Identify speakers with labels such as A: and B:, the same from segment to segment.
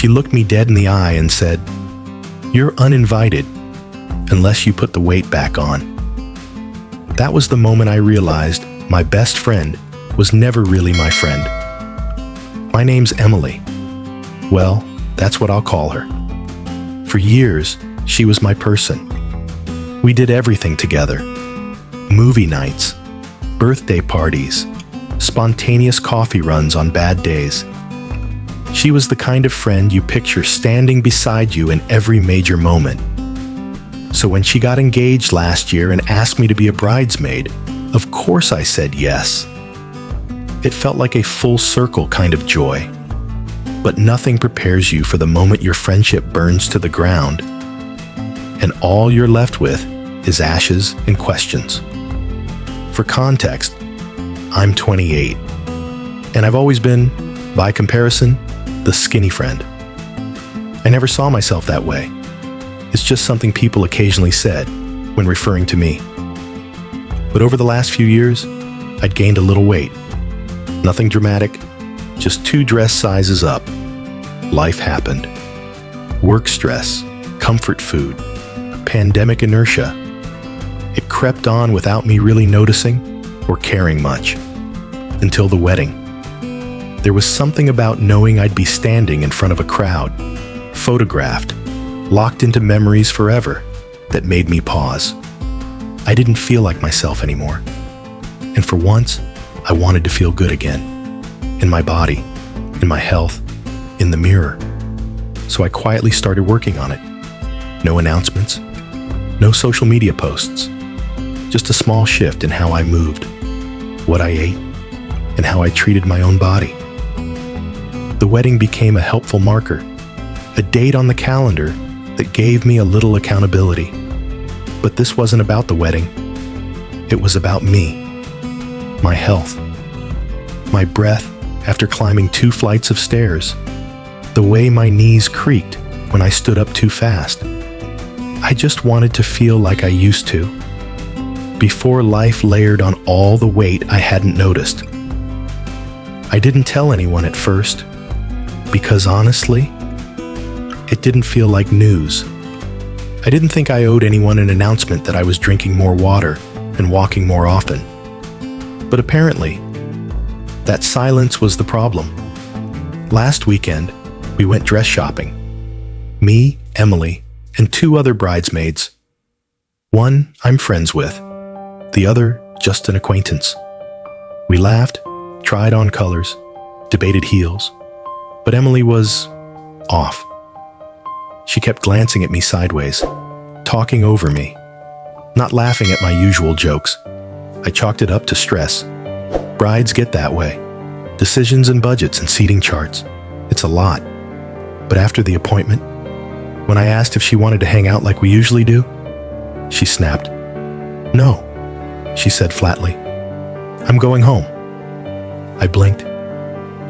A: She looked me dead in the eye and said, "You're uninvited unless you put the weight back on." That was the moment I realized my best friend was never really my friend. My name's Emily. Well, that's what I'll call her. For years, she was my person. We did everything together. Movie nights, birthday parties, spontaneous coffee runs on bad days. She was the kind of friend you picture standing beside you in every major moment. So when she got engaged last year and asked me to be a bridesmaid, of course I said yes. It felt like a full circle kind of joy. But nothing prepares you for the moment your friendship burns to the ground, and all you're left with is ashes and questions. For context, I'm 28, and I've always been, by comparison, the skinny friend. I never saw myself that way. It's just something people occasionally said when referring to me. But over the last few years, I'd gained a little weight. Nothing dramatic, just 2 dress sizes up. Life happened. Work stress, comfort food, pandemic inertia. It crept on without me really noticing or caring much. Until the wedding. There was something about knowing I'd be standing in front of a crowd, photographed, locked into memories forever, that made me pause. I didn't feel like myself anymore. And for once, I wanted to feel good again. In my body, in my health, in the mirror. So I quietly started working on it. No announcements, no social media posts. Just a small shift in how I moved, what I ate, and how I treated my own body. The wedding became a helpful marker, a date on the calendar that gave me a little accountability. But this wasn't about the wedding. It was about me, my health, my breath after climbing 2 flights of stairs, the way my knees creaked when I stood up too fast. I just wanted to feel like I used to, before life layered on all the weight I hadn't noticed. I didn't tell anyone at first, because honestly, it didn't feel like news. I didn't think I owed anyone an announcement that I was drinking more water and walking more often. But apparently, that silence was the problem. Last weekend, we went dress shopping. Me, Emily, and 2 other bridesmaids. One I'm friends with, the other just an acquaintance. We laughed, tried on colors, debated heels, but Emily was off. She kept glancing at me sideways, talking over me, not laughing at my usual jokes. I chalked it up to stress. Brides get that way. Decisions and budgets and seating charts. It's a lot. But after the appointment, when I asked if she wanted to hang out like we usually do, she snapped. "No," she said flatly. "I'm going home." I blinked.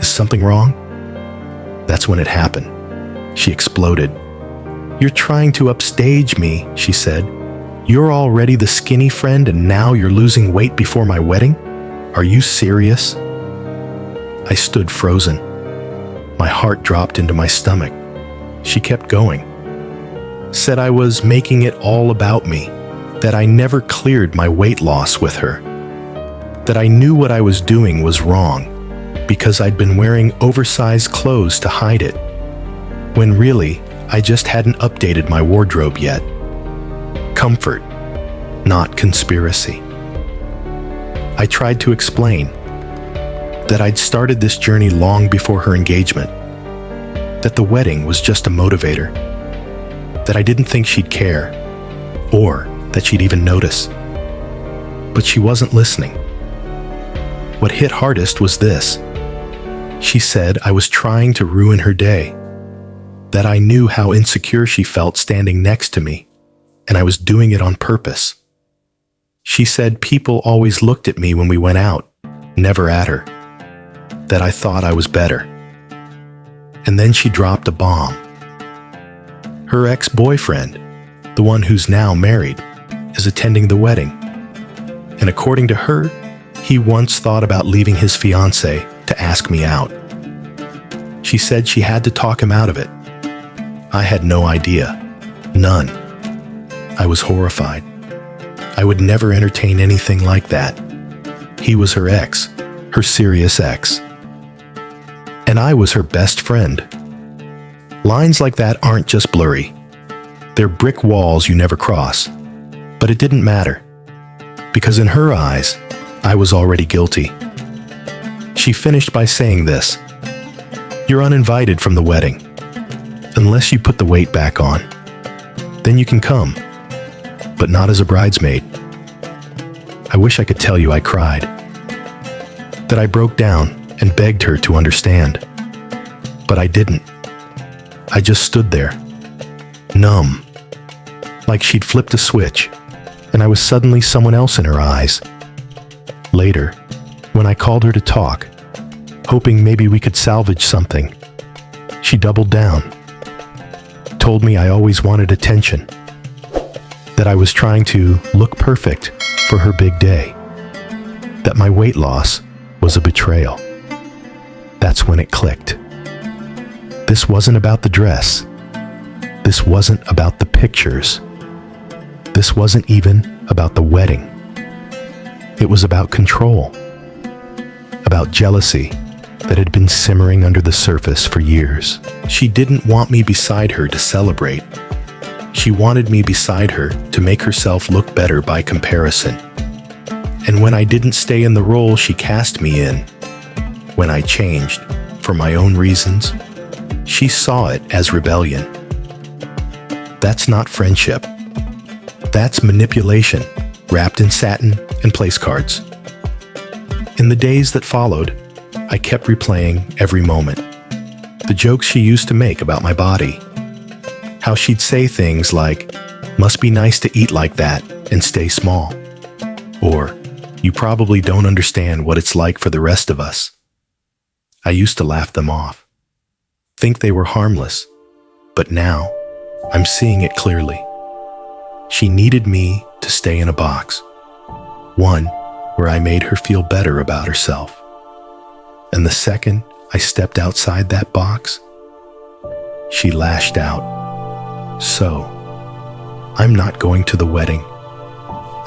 A: Is something wrong? That's when it happened. She exploded. "You're trying to upstage me," she said. "You're already the skinny friend and now you're losing weight before my wedding? Are you serious?" I stood frozen. My heart dropped into my stomach. She kept going. Said I was making it all about me, that I never cleared my weight loss with her, that I knew what I was doing was wrong because I'd been wearing oversized clothes to hide it, when really I just hadn't updated my wardrobe yet. Comfort, not conspiracy. I tried to explain that I'd started this journey long before her engagement, that the wedding was just a motivator, that I didn't think she'd care, or that she'd even notice. But she wasn't listening. What hit hardest was this. She said I was trying to ruin her day, that I knew how insecure she felt standing next to me, and I was doing it on purpose. She said people always looked at me when we went out, never at her, that I thought I was better. And then she dropped a bomb. Her ex-boyfriend, the one who's now married, is attending the wedding. And according to her, he once thought about leaving his fiancée to ask me out. She said she had to talk him out of it, I had no idea. None. I was horrified. I would never entertain anything like that. He was her ex, her serious ex. And I was her best friend. Lines like that aren't just blurry. They're brick walls you never cross. But it didn't matter, because in her eyes, I was already guilty. She finished by saying this: "You're uninvited from the wedding, unless you put the weight back on. Then you can come, but not as a bridesmaid." I wish I could tell you I cried, that I broke down and begged her to understand. But I didn't. I just stood there, numb, like she'd flipped a switch, and I was suddenly someone else in her eyes. Later, when I called her to talk, hoping maybe we could salvage something, she doubled down, told me I always wanted attention, that I was trying to look perfect for her big day, that my weight loss was a betrayal. That's when it clicked. This wasn't about the dress. This wasn't about the pictures. This wasn't even about the wedding. It was about control, about jealousy that had been simmering under the surface for years. She didn't want me beside her to celebrate. She wanted me beside her to make herself look better by comparison. And when I didn't stay in the role she cast me in, when I changed for my own reasons, she saw it as rebellion. That's not friendship. That's manipulation, wrapped in satin and place cards. In the days that followed, I kept replaying every moment. The jokes she used to make about my body. How she'd say things like, "Must be nice to eat like that and stay small." Or, "You probably don't understand what it's like for the rest of us." I used to laugh them off, think they were harmless, but now I'm seeing it clearly. She needed me to stay in a box, one where I made her feel better about herself. And the second I stepped outside that box, she lashed out. So, I'm not going to the wedding.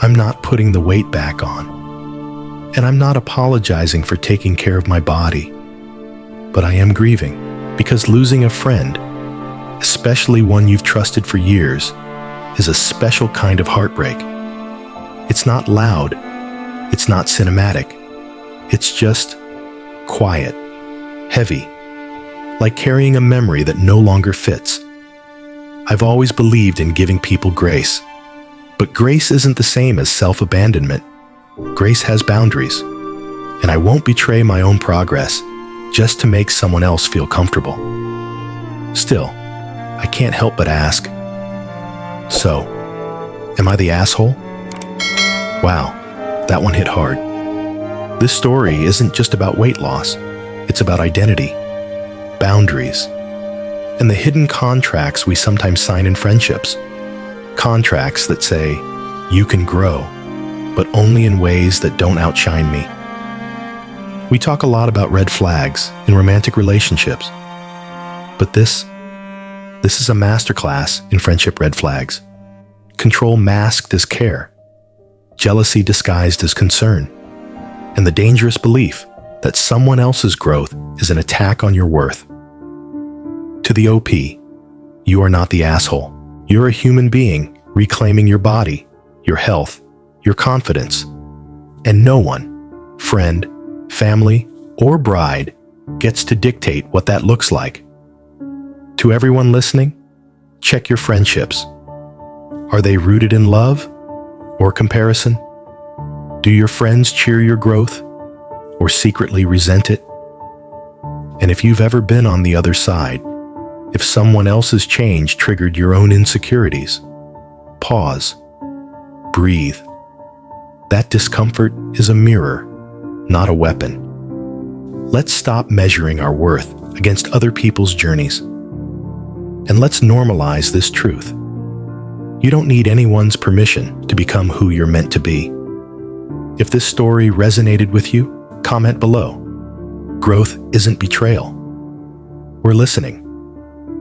A: I'm not putting the weight back on. And I'm not apologizing for taking care of my body. But I am grieving, because losing a friend, especially one you've trusted for years, is a special kind of heartbreak. It's not loud. It's not cinematic. It's just quiet, heavy, like carrying a memory that no longer fits. I've always believed in giving people grace, but grace isn't the same as self-abandonment. Grace has boundaries, and I won't betray my own progress just to make someone else feel comfortable. Still, I can't help but ask, so, am I the asshole? Wow, that one hit hard. This story isn't just about weight loss. It's about identity, boundaries, and the hidden contracts we sometimes sign in friendships. Contracts that say, "You can grow, but only in ways that don't outshine me." We talk a lot about red flags in romantic relationships, but this is a masterclass in friendship red flags. Control masked as care, jealousy disguised as concern, and the dangerous belief that someone else's growth is an attack on your worth. To the OP, you are not the asshole. You're a human being reclaiming your body, your health, your confidence, and no one, friend, family, or bride, gets to dictate what that looks like. To everyone listening, check your friendships. Are they rooted in love or comparison? Do your friends cheer your growth or secretly resent it? And if you've ever been on the other side, if someone else's change triggered your own insecurities, pause, breathe. That discomfort is a mirror, not a weapon. Let's stop measuring our worth against other people's journeys. And let's normalize this truth. You don't need anyone's permission to become who you're meant to be. If this story resonated with you, comment below. Growth isn't betrayal. We're listening.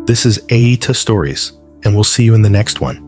A: This is AITA Stories, and we'll see you in the next one.